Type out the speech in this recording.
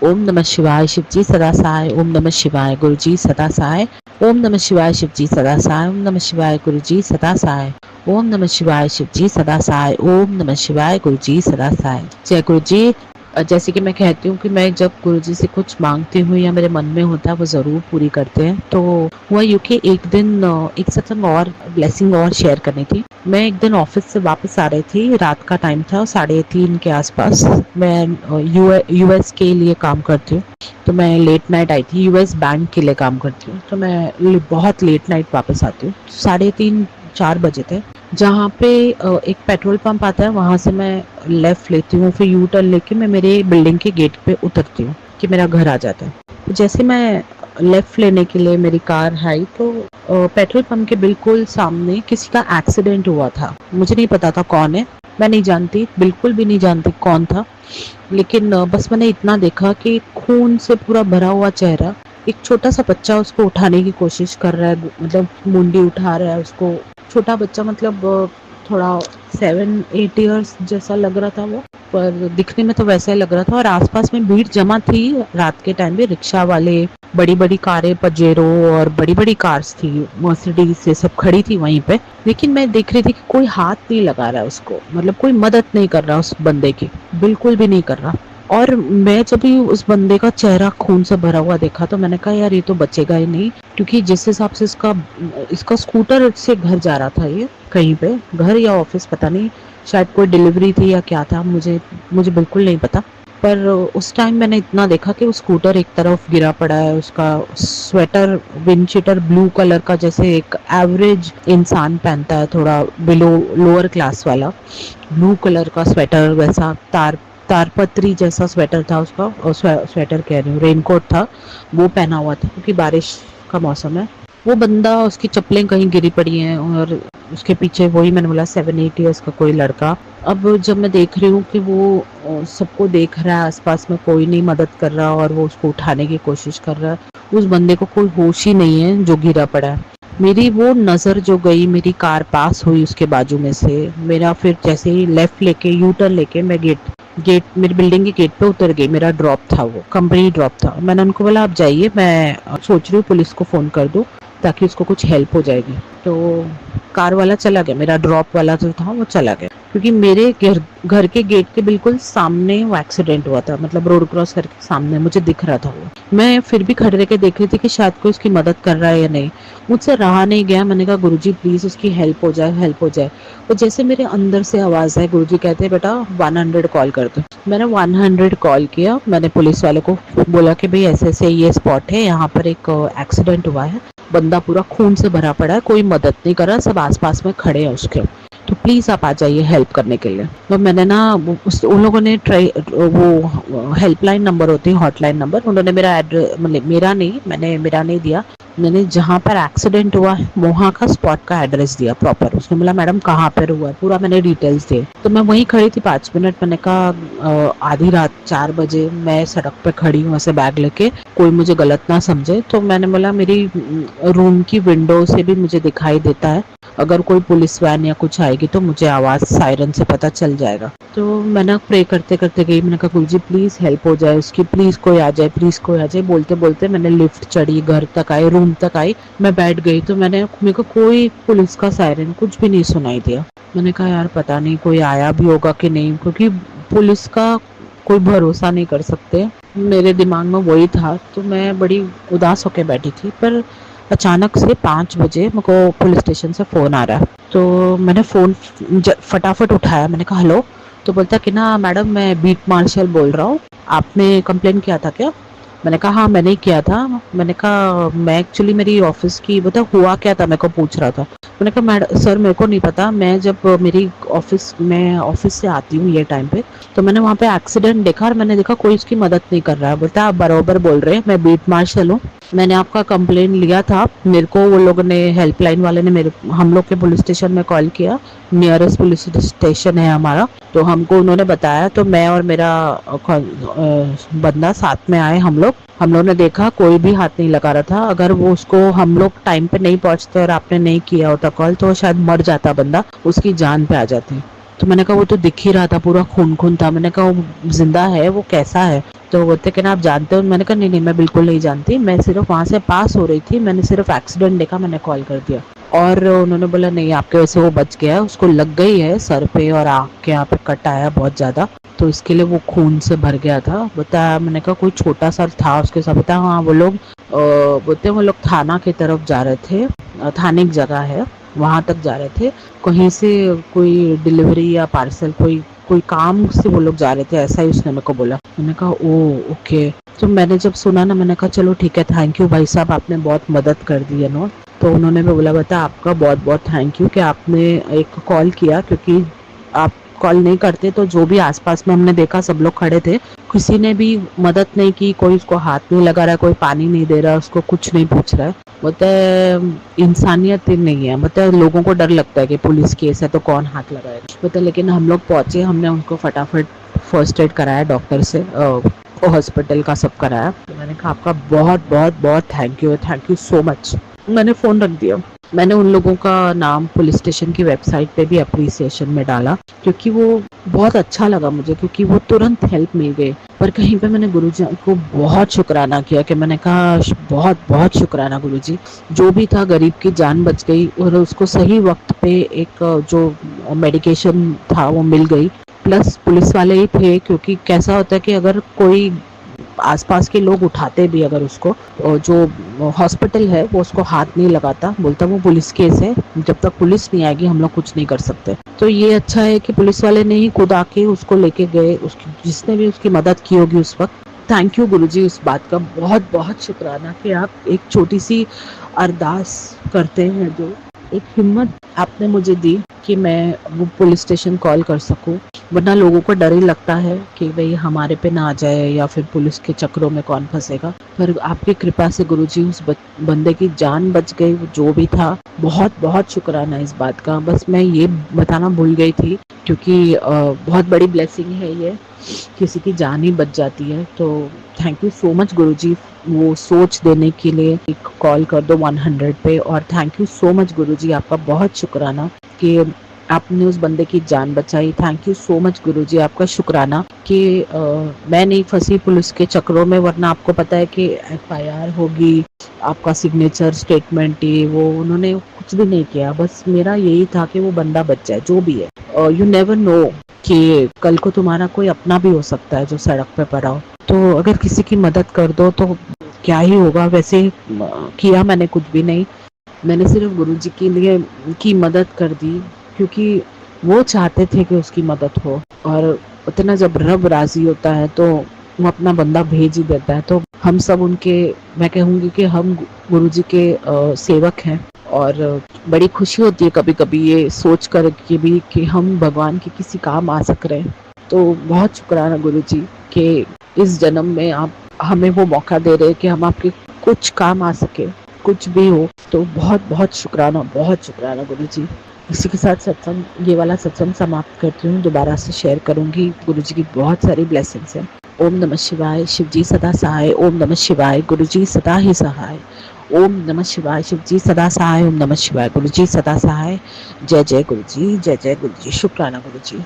ओम नमः शिवाय शिवजी सदा सहाय। ओम नमः शिवाय गुरुजी सदा सहाय। ओम नमः शिवाय शिवजी सदा सहाय। ओम नमः शिवाय गुरुजी सदा सहाय। ओम नमः शिवाय शिवजी सदा सहाय। ओम नमः शिवाय गुरुजी सदा सहाय। जय गुरुजी। जैसे कि मैं कहती हूँ कि मैं जब गुरुजी से कुछ मांगती हूँ या मेरे मन में होता है वो ज़रूर पूरी करते हैं। तो हुआ यूँ कि एक दिन एक सत्संग और ब्लेसिंग और शेयर करनी थी। मैं एक दिन ऑफिस से वापस आ रही थी, रात का टाइम था, 3:30 के आसपास। मैं यूएस के लिए काम करती हूँ, तो मैं लेट नाइट आई थी। यूएस बैंक के लिए काम करती हूँ, तो मैं बहुत लेट नाइट वापस आती हूँ। 3:30-4 बजे थे। जहाँ पे एक पेट्रोल पंप आता है, वहाँ से मैं लेफ़्ट लेती हूँ, फिर यू टर्न लेके मैं मेरे बिल्डिंग के गेट पे उतरती हूँ कि मेरा घर आ जाता है। तो जैसे मैं लेफ़्ट लेने के लिए मेरी कार आई, तो पेट्रोल पंप के बिल्कुल सामने किसी का एक्सीडेंट हुआ था। मुझे नहीं पता था कौन है, मैं नहीं जानती, बिल्कुल भी नहीं जानती कौन था। लेकिन बस मैंने इतना देखा कि खून से पूरा भरा हुआ चेहरा, एक छोटा सा बच्चा उसको उठाने की कोशिश कर रहा है, मतलब मुंडी उठा रहा है उसको। छोटा बच्चा मतलब थोड़ा 7-8 इयर्स जैसा लग रहा था वो, पर दिखने में तो वैसा ही लग रहा था। और आसपास में भीड़ जमा थी रात के टाइम पे, रिक्शा वाले, बड़ी बड़ी कारें, पजेरो और बड़ी बड़ी कार्स थी, मर्सिडीज से सब खड़ी थी वहीं पे। लेकिन मैं देख रही थी कि कोई हाथ नहीं लगा रहा है उसको, मतलब कोई मदद नहीं कर रहा उस बंदे की, बिल्कुल भी नहीं कर रहा। और मैं जब भी उस बंदे का चेहरा खून से भरा हुआ देखा, तो मैंने कहा यार ये तो बचेगा ही नहीं, क्योंकि जिस हिसाब से इसका इसका स्कूटर से घर जा रहा था, ये कहीं पे घर या ऑफिस पता नहीं, शायद कोई डिलीवरी थी या क्या था, मुझे मुझे बिल्कुल नहीं पता। पर उस टाइम मैंने इतना देखा कि वो स्कूटर एक तरफ गिरा पड़ा है, उसका स्वेटर, विंडशीटर ब्लू कलर का, जैसे एक एवरेज इंसान पहनता है, थोड़ा बिलो लोअर क्लास वाला ब्लू कलर का स्वेटर, वैसा तारपत्री जैसा स्वेटर था उसका, और स्वेटर कह रही हूँ, रेनकोट था, वो पहना हुआ था क्योंकि बारिश का मौसम है। वो बंदा, उसकी चप्पलें कहीं गिरी पड़ी हैं, और उसके पीछे वही मैंने बोला 7-8 इयर्स का कोई लड़का। अब जब मैं देख रही हूँ कि वो सबको देख रहा है, आसपास में कोई नहीं मदद कर रहा, और वो उसको उठाने की कोशिश कर रहा है, उस बंदे को कोई होश ही नहीं है जो गिरा पड़ा है। मेरी वो नज़र जो गई, मेरी कार पास हुई उसके बाजू में से, मेरा फिर जैसे ही लेफ़्ट लेके यू टर्न लेके मैं गेट मेरी बिल्डिंग के गेट पे उतर गई। मेरा ड्रॉप था, वो कंपनी ड्रॉप था। मैंने उनको बोला आप जाइए, मैं सोच रही हूँ पुलिस को फ़ोन कर दूँ ताकि उसको कुछ हेल्प हो जाएगी। तो कार वाला चला गया, मेरा ड्रॉप वाला जो था वो चला गया, क्योंकि मेरे घर के गेट के बिल्कुल सामने वो एक्सीडेंट हुआ था, मतलब रोड क्रॉस करके सामने मुझे दिख रहा था वो। मैं फिर भी खड़े रह के देख रही थी कि शायद कोई उसकी मदद कर रहा है या नहीं। मुझसे रहा नहीं गया, मैंने कहा गुरुजी प्लीज़ उसकी हेल्प हो जाए, हेल्प हो जाए। और जैसे मेरे अंदर से आवाज़ आई, गुरुजी कहते हैं बेटा 100 कॉल कर दो। मैंने 100 कॉल किया। मैंने पुलिस वाले को बोला कि भाई ऐसे ऐसे ये स्पॉट है, यहाँ पर एक एक्सीडेंट हुआ है, बंदा पूरा खून से भरा पड़ा है, कोई मदद नहीं कर रहा, सब आसपास में खड़े हैं उसके, तो प्लीज़ आप आ जाइए हेल्प करने के लिए। तो मैंने ना उन लोगों ने वो हेल्पलाइन नंबर होती है, हॉटलाइन नंबर, उन्होंने मेरा एड्रेस, मतलब मेरा नहीं दिया, मैंने जहाँ पर एक्सीडेंट हुआ है वहाँ का स्पॉट का एड्रेस दिया प्रॉपर। उसने बोला मैडम कहाँ पर हुआ है, पूरा मैंने डिटेल्स दिए। तो मैं वहीं खड़ी थी 5 मिनट, मैंने कहा आधी रात 4 बजे मैं सड़क पे खड़ी हूँ ऐसे बैग लेके, कोई मुझे गलत ना समझे। तो मैंने बोला मेरी रूम की विंडो से भी मुझे दिखाई देता है, अगर कोई पुलिस वैन या कुछ आएगी तो मुझे आवाज़ सायरन से पता चल जाएगा। तो मैंने प्रे करते करते गई, मैंने कहा गुरुजी प्लीज़ हेल्प हो जाए उसकी, प्लीज़ कोई आ जाए, प्लीज़ कोई आ जाए। बोलते बोलते मैंने लिफ्ट चढ़ी, घर तक आई, रूम तक आई, मैं बैठ गई। तो मेरे को कोई पुलिस का सायरन कुछ भी नहीं सुनाई दिया। मैंने कहा यार पता नहीं कोई आया भी होगा कि नहीं, क्योंकि पुलिस का कोई भरोसा नहीं कर सकते। मेरे दिमाग में वही था, तो मैं बड़ी उदास होकर बैठी थी। पर अचानक से 5 बजे मेरे को पुलिस स्टेशन से फ़ोन आ रहा है। तो मैंने फ़ोन फटाफट उठाया, मैंने कहा हेलो। तो बोलता कि ना मैडम मैं बीट मार्शल बोल रहा हूँ, आपने कंप्लेन किया था क्या? मैंने कहा हाँ मैंने ही किया था। मैंने कहा मैं एक्चुअली मेरी ऑफिस की, बता हुआ क्या था, मेरे को पूछ रहा था। मैंने कहा मैडम सर मेरे को नहीं पता, मैं जब मेरी ऑफिस से आती हूँ ये टाइम पे, तो मैंने वहाँ पे एक्सीडेंट देखा, और मैंने देखा कोई उसकी मदद नहीं कर रहा है। बोलता आप बराबर बोल रहे हैं, मैं बीट मार्शल हूँ, मैंने आपका कंप्लेन लिया था। मेरे को वो लोगों ने, हेल्पलाइन वाले ने हम लोग के पुलिस स्टेशन में कॉल किया, नियरेस्ट पुलिस स्टेशन है हमारा, तो हमको उन्होंने बताया। तो मैं और मेरा बंदा साथ में आए, हम लोग ने देखा कोई भी हाथ नहीं लगा रहा था। अगर वो उसको हम लोग टाइम पे नहीं पहुंचते और आपने नहीं किया होता कॉल, तो शायद मर जाता बंदा, उसकी जान पे आ जाती। तो मैंने कहा वो तो दिख ही रहा था, पूरा खून खून था। मैंने कहा वो जिंदा है, वो कैसा है? तो बोलते कि ना आप जानते हो? मैंने कहा नहीं नहीं, मैं बिल्कुल नहीं जानती, मैं सिर्फ वहाँ से पास हो रही थी, मैंने सिर्फ एक्सीडेंट देखा, मैंने कॉल कर दिया। और उन्होंने बोला नहीं, आपके वजह से वो बच गया है, उसको लग गई है सर पे और आँख के यहाँ पे कट आया बहुत ज़्यादा, तो इसके लिए वो खून से भर गया था। बताया, मैंने कहा कोई छोटा सा था उसके साथ? बताया हाँ, वो लोग बोलते वो लोग थाना की तरफ जा रहे थे, थाने की जगह है, वहाँ तक जा रहे थे, कहीं से कोई डिलीवरी या पार्सल, कोई कोई काम से वो लोग जा रहे थे, ऐसा ही उसने मेरे को बोला। मैंने कहा ओ ओके। तो मैंने जब सुना ना, मैंने कहा चलो ठीक है, थैंक यू भाई साहब, आपने बहुत मदद कर दी है ना। तो उन्होंने भी बोला बता आपका बहुत बहुत थैंक यू कि आपने एक कॉल किया, क्योंकि आप कॉल नहीं करते तो जो भी आसपास में हमने देखा सब लोग खड़े थे, किसी ने भी मदद नहीं की, कोई उसको हाथ नहीं लगा रहा, कोई पानी नहीं दे रहा, उसको कुछ नहीं पूछ रहा है। बोलते इंसानियत ही नहीं है। बोलते लोगों को डर लगता है कि पुलिस केस है तो कौन हाथ लगाएगा। बोलते लेकिन हम लोग पहुंचे, हमने उनको फटाफट फर्स्ट एड कराया डॉक्टर से, हॉस्पिटल का सब कराया। तो मैंने कहा आपका बहुत बहुत बहुत थैंक यू सो मच। मैंने फ़ोन रख दिया। मैंने उन लोगों का नाम पुलिस स्टेशन की वेबसाइट पे भी अप्रिसिएशन में डाला, क्योंकि वो बहुत अच्छा लगा मुझे, क्योंकि वो तुरंत हेल्प मिल गई। पर कहीं पे मैंने गुरुजी को बहुत शुक्राना किया, कि मैंने कहा बहुत बहुत शुक्राना गुरुजी, जो भी था गरीब की जान बच गई और उसको सही वक्त पे एक जो मेडिकेशन था वो मिल गई। प्लस पुलिस वाले ही थे, क्योंकि कैसा होता है कि अगर कोई आसपास के लोग उठाते भी अगर उसको, और जो हॉस्पिटल है वो उसको हाथ नहीं लगाता, बोलता वो पुलिस केस है, जब तक पुलिस नहीं आएगी हम लोग कुछ नहीं कर सकते। तो ये अच्छा है कि पुलिस वाले ने ही खुद आके उसको लेके गए, उसकी जिसने भी उसकी मदद की होगी उस वक्त। थैंक यू गुरुजी, उस बात का बहुत बहुत शुक्राना कि आप एक छोटी सी अरदास करते हैं, जो एक हिम्मत आपने मुझे दी कि मैं वो पुलिस स्टेशन कॉल कर सकूं। वरना लोगों को डर ही लगता है कि भाई हमारे पे ना आ जाए, या फिर पुलिस के चक्रों में कौन फंसेगा। पर आपकी कृपा से गुरुजी उस बंदे की जान बच गई, जो भी था। बहुत बहुत शुक्राना इस बात का। बस मैं ये बताना भूल गई थी, क्योंकि बहुत बड़ी ब्लेसिंग है ये, किसी की जान ही बच जाती है। तो थैंक यू सो मच गुरुजी, वो सोच देने के लिए। एक कॉल कर दो 100 पे। और थैंक यू सो मच गुरुजी, आपका बहुत शुक्राना कि आपने उस बंदे की जान बचाई। थैंक यू सो मच गुरुजी, आपका शुक्राना कि मैं नहीं फंसी पुलिस के चक्रों में। वरना आपको पता है कि FIR होगी, आपका सिग्नेचर स्टेटमेंट, ये वो, उन्होंने कुछ भी नहीं किया। बस मेरा यही था कि वो बंदा बच जाए, जो भी है। यू नेवर नो कि कल को तुम्हारा कोई अपना भी हो सकता है जो सड़क पे पड़ा हो। तो अगर किसी की मदद कर दो तो क्या ही होगा। वैसे किया मैंने कुछ भी नहीं, मैंने सिर्फ गुरुजी के लिए की मदद कर दी, क्योंकि वो चाहते थे कि उसकी मदद हो। और उतना जब रब राजी होता है तो वो अपना बंदा भेज ही देता है। तो हम सब उनके, मैं कहूँगी कि हम गुरुजी के सेवक हैं। और बड़ी खुशी होती है कभी कभी ये सोच कर के भी कि हम भगवान के किसी काम आ सक रहे हैं। तो बहुत शुक्राना गुरुजी कि इस जन्म में आप हमें वो मौका दे रहे हैं कि हम आपके कुछ काम आ सके, कुछ भी हो। तो बहुत बहुत शुक्राना गुरुजी। इसी के साथ सत्संग, ये वाला सत्संग समाप्त करती हूँ। दोबारा से शेयर करूँगी, गुरुजी की बहुत सारी ब्लेसिंग्स हैं। ओम नमः शिवाय, शिवजी सदा सहाय। ओम नमः शिवाय, गुरुजी सदा ही सहाय। ओम नमः शिवाय, शिवजी सदा सहाय। ओम नमः शिवाय, गुरुजी सदा सहाय। जय जय गुरुजी, जय जय गुरुजी। शुक्राना गुरुजी।